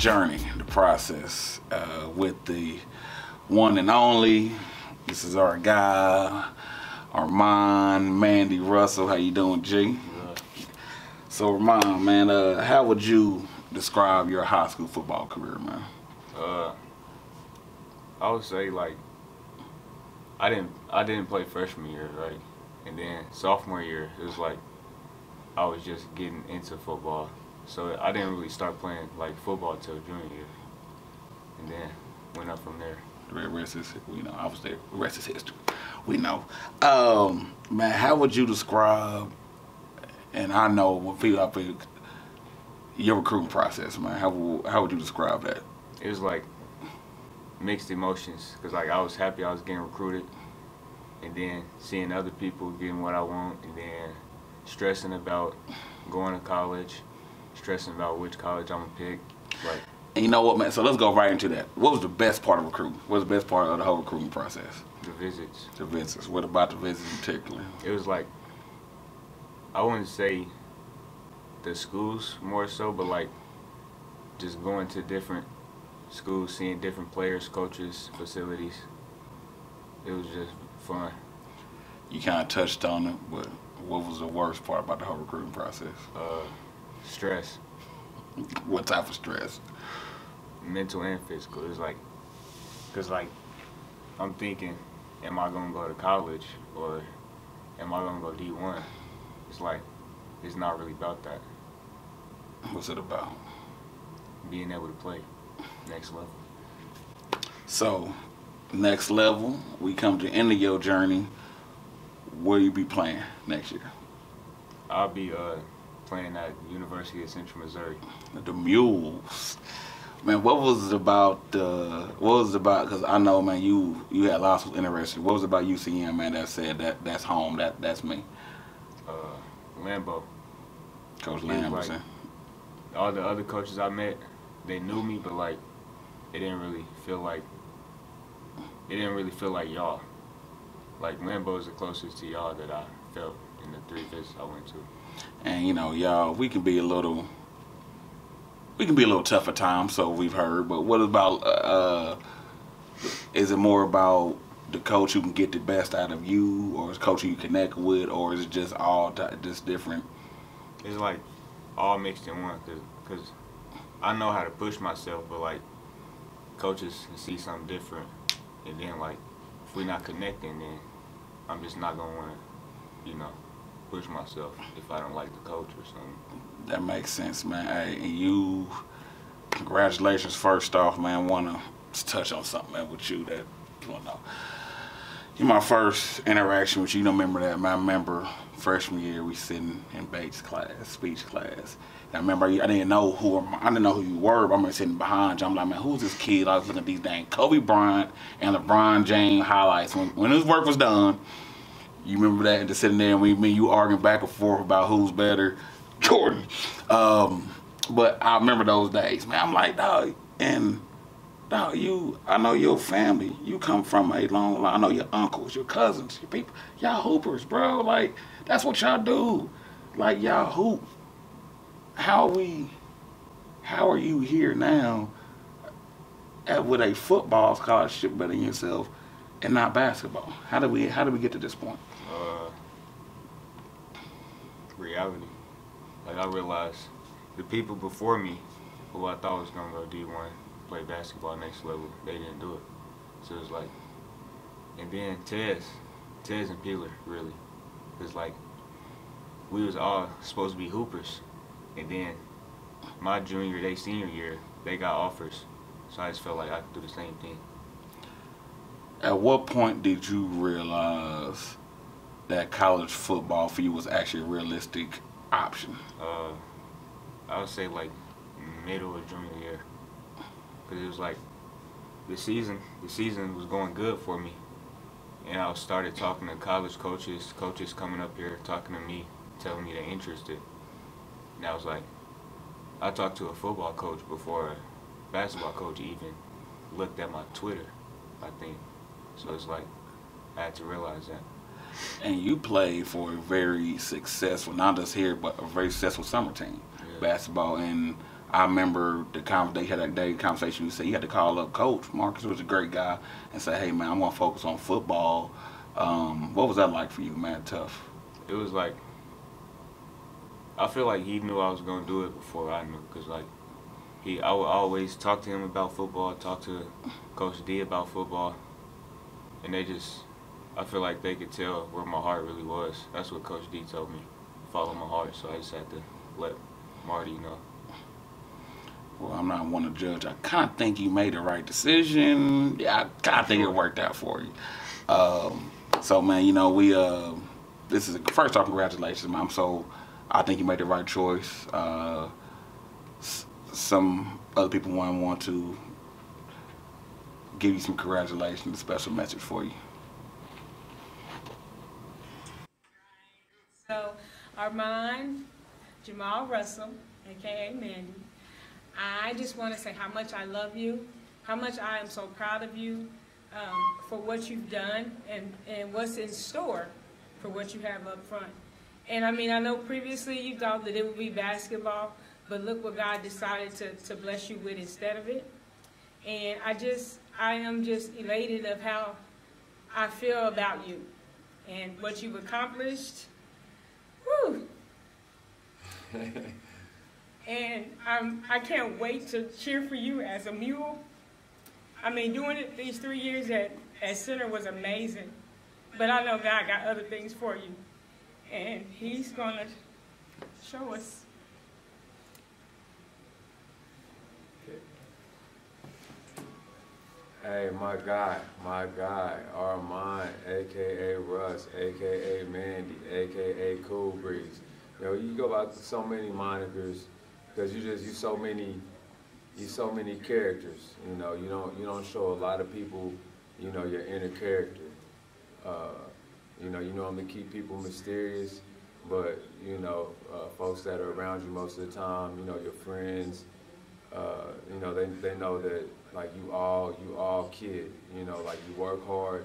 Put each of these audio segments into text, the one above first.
journey, the process with the one and only. This is our guy, Armand, Mandy Russell. How you doing, G? So, Armand, man, how would you describe your high school football career, man? I would say like I didn't play freshman year, right? And then sophomore year, it was like I was just getting into football. So I didn't really start playing like football till junior year. And then went up from there. The rest is, you know, I was there. The rest is history. We know. Man, how would you describe, and I know when people up in your recruiting process, man, how would you describe that? It was like mixed emotions, because like I was happy I was getting recruited, and then seeing other people getting what I want, and then stressing about going to college, stressing about which college I'm gonna pick. Like, and you know what, man? So let's go right into that. What was the best part of recruiting? What was the best part of the whole recruiting process? the visits. The visits. What about the visits in particular? It was like, I wouldn't say the schools more so, but like just going to different schools, seeing different players, coaches, facilities. It was just fun. You kind of touched on it, but what was the worst part about the whole recruiting process? Stress. What type of stress? Mental and physical. It was like, because like, I'm thinking, am I going to go to college or am I going to go D1? It's like, it's not really about that. What's it about? Being able to play next level. So, next level, we come to the end of your journey. Where you be playing next year? I'll be playing at University of Central Missouri. The Mules. Man, what was it about? Because I know, man, you had lots of interest. What was it about UCM, man, that said that's home, that's me? Lambo. Coach Lambo. Like, all the other coaches I met, they knew me, but like, it didn't really feel like y'all. Like, Lambo is the closest to y'all that I felt in the 3 visits I went to. And you know, y'all, we can be a little tough at times, so we've heard. But what about? Is it more about the coach who can get the best out of you, or is coach who you connect with, or is it just all just different? It's like all mixed in one, cause I know how to push myself, but like coaches can see something different, and then like if we're not connecting, then I'm just not gonna wanna, you know, push myself if I don't like the coach or something. That makes sense, man. Hey, and you, congratulations first off, man. Wanna just touch on something, man, with you that you wanna know. You my first interaction with you. You don't remember that, man. I remember freshman year we sitting in Bates class, speech class. And I remember I didn't know who you were, but I remember sitting behind you. I'm like, man, who's this kid? I was looking at these dang Kobe Bryant and LeBron James highlights. When his work was done, you remember that, and just sitting there and me and you arguing back and forth about who's better, Jordan. But I remember those days, man. I'm like, dog, and dog, I know your family. You come from a long line. I know your uncles, your cousins, your people. Y'all hoopers, bro. Like, that's what y'all do. Like, y'all hoop. How are you here now with a football scholarship betting yourself and not basketball? How do we get to this point? Reality. Like, I realized the people before me who I thought was gonna go D1, play basketball next level, they didn't do it. So it's like, and then Tez and Peeler, really. It's like, we was all supposed to be hoopers. And then my junior, they senior year, they got offers. So I just felt like I could do the same thing. At what point did you realize that college football for you was actually a realistic option? I would say like middle of junior year. Because it was like the season was going good for me. And I started talking to college coaches coming up here talking to me, telling me they're interested. And I was like, I talked to a football coach before a basketball coach even looked at my Twitter, I think. So it's like, I had to realize that. And you played for a very successful, not just here, but a very successful summer team, basketball. And I remember they had that day conversation. You said you had to call up Coach Marcus, was a great guy, and say, "Hey man, I'm gonna focus on football." What was that like for you, man? Tough. It was like, I feel like he knew I was gonna do it before I knew, cause like I would always talk to him about football, talk to Coach D about football, and I feel like they could tell where my heart really was. That's what Coach D told me, follow my heart. So I just had to let Marty know. Well, I'm not one to judge. I kind of think you made the right decision. Yeah, I kind of think it worked out for you. So, man, you know, this is first off, congratulations, man. I think you made the right choice. Some other people want to give you some congratulations, a special message for you. So, Armand, Jamal Russell, aka Mandy, I just want to say how much I love you, how much I am so proud of you for what you've done and what's in store for what you have up front. And I mean, I know previously you thought that it would be basketball, but look what God decided to bless you with instead of it. And I am just elated of how I feel about you and what you've accomplished. Woo! And I can't wait to cheer for you as a mule. I mean, doing it these 3 years at center was amazing. But I know God got other things for you. And he's going to show us. Hey, my guy, Armand, a.k.a. Russ, a.k.a. Mandy, a.k.a. Cool Breeze. You know, you go by so many monikers because you so many characters. You know, you don't show a lot of people, you know, your inner character. You normally keep people mysterious, but you know, folks that are around you most of the time, you know, your friends, you know, they know that like you all kid. You know, like you work hard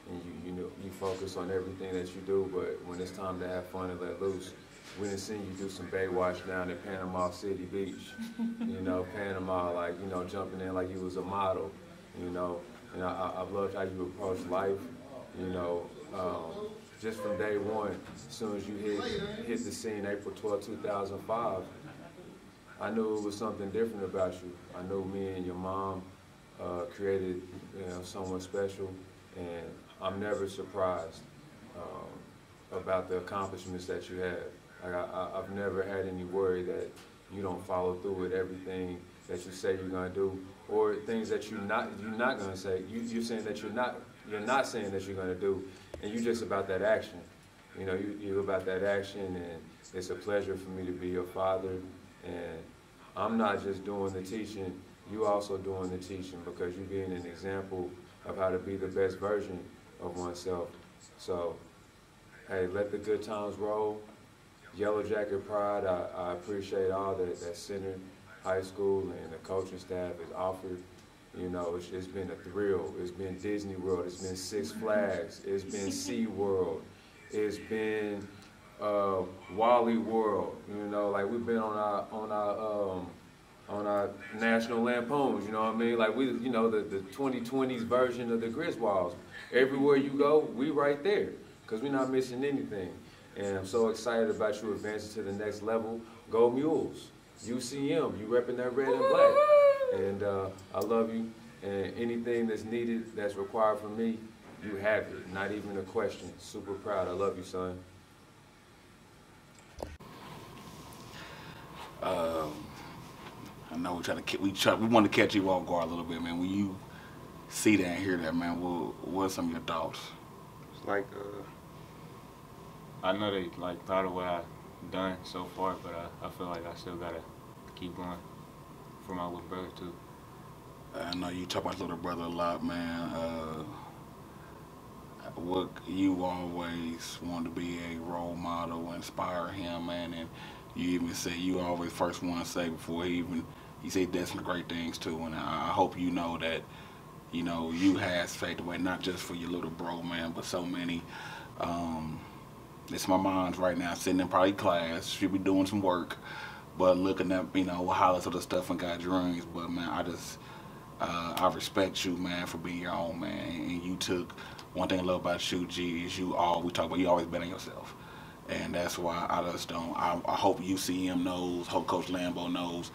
and you focus on everything that you do, but when it's time to have fun and let loose, we done seen you do some Baywatch down at Panama City Beach. You know, Panama, like, you know, jumping in like you was a model, you know. And I've loved how you approach life, you know. Just from day one, as soon as you hit the scene April 12, 2005, I knew it was something different about you. I knew me and your mom created, you know, someone special, and I'm never surprised about the accomplishments that you have. Like I've never had any worry that you don't follow through with everything that you say you're gonna do, or things that you're not gonna say. You're saying that you're not saying that you're gonna do, and you're just about that action. You know, you're about that action, and it's a pleasure for me to be your father. And I'm not just doing the teaching, you also doing the teaching, because you're being an example of how to be the best version of oneself. So, hey, let the good times roll. Yellow Jacket Pride, I appreciate all that Center High School and the coaching staff has offered. You know, it's been a thrill. It's been Disney World. It's been Six Flags. It's been Sea World. It's been Wally World. You know, like we've been on our National Lampoons. You know what I mean? Like you know, the 2020s version of the Griswolds. Everywhere you go, we right there, because we're not missing anything. And I'm so excited about you advancing to the next level. Go Mules. UCM, you repping that red and black. And I love you. And anything that's needed, that's required from me, you have it. Not even a question. Super proud. I love you, son. I know we want to catch you off guard a little bit, man. When you see that and hear that, man, what are some of your thoughts? It's like, I know they like proud of what I've done so far, but I feel like I still gotta keep going for my little brother too. I know you talk about your little brother a lot, man. What you always want to be a role model, inspire him, man, and you even say you always first want to say before he said that's some great things too, and I hope you know that, you know, you has faith away, not just for your little bro, man, but so many. It's my mom's right now sitting in probably class. She'll be doing some work, but looking at, you know, highlights of the stuff and got dreams. But man, I respect you, man, for being your own man. And you took, one thing I love about you, G, is you always bet on yourself. And that's why I just don't, I hope UCM knows, hope Coach Lambo knows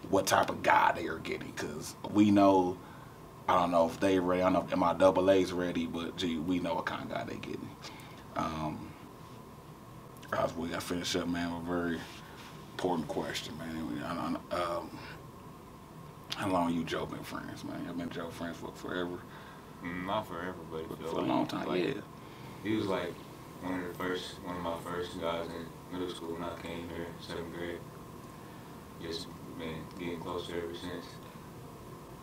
what type of guy they are getting. Because we know, I don't know if they ready, I don't know if my double A's ready, but gee, we know what kind of guy they getting. We got to finish up, man, with a very important question, man. How long you Joe been friends, man? Y'all been Joe friends for forever? Not forever, but for a long time, like, yeah. He was like one of my first guys in middle school when I came here, 7th grade. Just been getting closer ever since.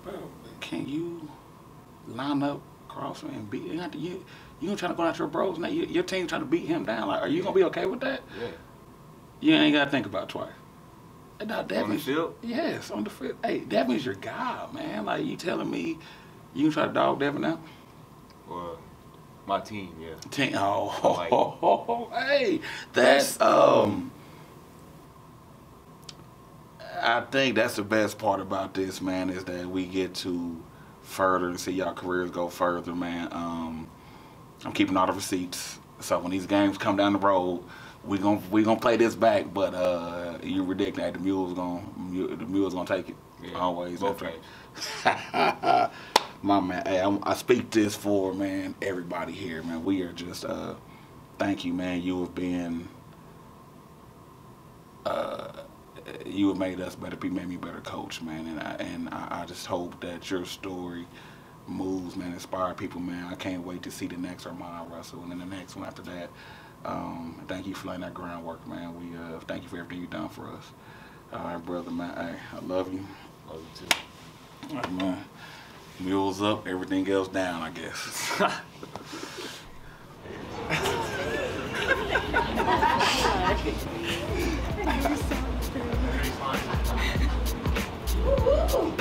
Bro, can you line up Crossman and beat him? You trying to go out your bros now? Your team trying to beat him down. Like, are you gonna be okay with that? Yeah. You ain't gotta think about it twice. No, that On the means, field? yes, on the field. Hey, that means your guy, man. Like, you telling me you can try to dog Devin out? Well, my team, yeah. Team, Like, hey, that's I think that's the best part about this, man, is that we get to further and see y'all careers go further, man. I'm keeping all the receipts, so when these games come down the road, we gonna play this back. But you ridiculous. The mule's gonna take it. yeah, Always. both After. My man, hey, I speak this for, man, everybody here, man. We are just thank you, man. You have been you have made us better people, made me a better coach, man. And I just hope that your story moves, man, inspire people, man. I can't wait to see the next Armand Russell and then the next one after that. Thank you for laying that groundwork, man. We thank you for everything you've done for us. All right, brother, man. Hey, I love you. Love you too. All right, man. Mules up, everything else down, I guess. You're so